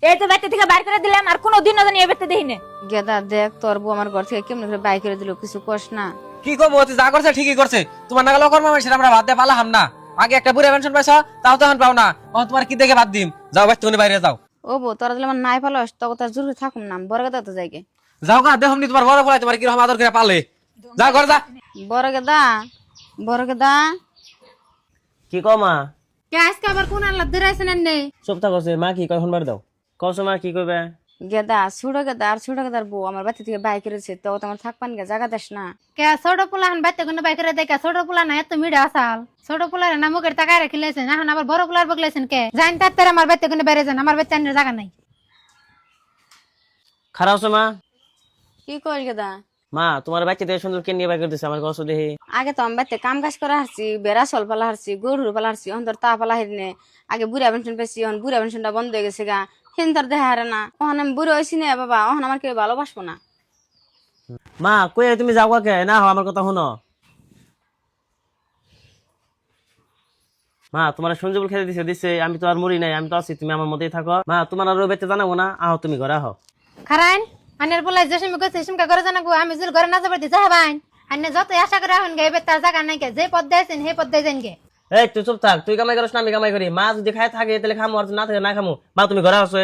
এই তো বাড়ি থেকে বাইর করে দিলাম, আর কোনোদিনও জানি এ বাড়িতে দেখি না। গেদা দেখ তোর বউ আমার ঘর থেকে কেমন করে বাইর করে দিল, কিছু কস না। কি করবো, তুই যা করছে ঠিকই করছে। তোমার নাগাল অকর্ম মানুষের আমরা ভাত দিয়ে পালাম না। আগে একটা বুড়া পেনশন পাইছ, তাও তো এখন পাও না। তোমার কি দেখে বাদ দিম, যাও বাচ্চা বাইরে যাও। ও বউ তোরা দিলে আমার নাই পালস, তখন তার জরুরি থাকুম না, বড় গেদা তো যাইগে। যাও গা, দেখো তোমার বড় বলাই তোমার কিরকম আদর করে পালে। যা ঘর যা। বড় গেদা, বড় গেদা। কি কও মা? কে আজকে আবার কোন আল্লাহ ধরাইছেন নে? চুপ থাকছে মা, কি কয় শুনবার দাও। কসো মা কি কইবে? গেদা ছোট গেদা আর ছোট গেদার বউ আমার বাড়ি থেকে বাইর করেছে, তো তোমার থাকপান গে, জায়গা দেশ না। কে ছোট পোলা হান বাইতে কোন বাই করে দেখে, ছোট পোলা না এত মিডা আসাল। ছোট পোলার না মুখের তাকায় রাখিলেছেন, এখন আবার বড় পোলার বগলেছেন কে? জান তার আমার বাইতে কোন বাইরে যান, আমার বাইতে আনার জায়গা নাই। খারাপ আছে মা? কি কইল গেদা? মা তোমার বাচ্চা দিয়ে সুন্দর কে নিয়ে বাই করে দিছে আমার কসো দেখি। আগে তো আমি বাড়িতে কাম কাজ করা হারছি, বেড়া চল পালা হারছি, গরুর পালা হারছি, অন্তর তা পালা হারিনে। আগে বুড়া পেনশন পেয়েছি, এখন বুড়া পেনশনটা বন্ধ হয়ে গেছে গা, হিন্দর দেখা হারে না। ওখান আমি বুড়ো হয়েছি না বাবা, ওখান আমার কেউ ভালোবাসবো না। মা কই তুমি যাও কে না, আমার কথা শুনো। মা তোমার সঞ্জীবল খেতে দিছে দিছে, আমি তো আর মরি নাই, আমি তো আছি, তুমি আমার মধ্যেই থাকো। মা তোমার আর বেতে জানাবো না, আহ তুমি ঘরে আহ। খারাইন আনের পোলা যে সময় গেছে সেসমকা করে জানাবো, আমি যদি ঘরে না যাবার দিতে হবাইন। আনে যত আশা করে এখন গে এবার তার জায়গা নাই কে, যে পদ দিয়েছেন সেই পদ দিয়ে যান গে। এই তুই চুপ থাক, তুই কামাই করিস না আমি কামাই করি। মা যদি খাই থাকে তাহলে খামো, আর না থাকে না খামো। মা তুমি ঘরে আসো।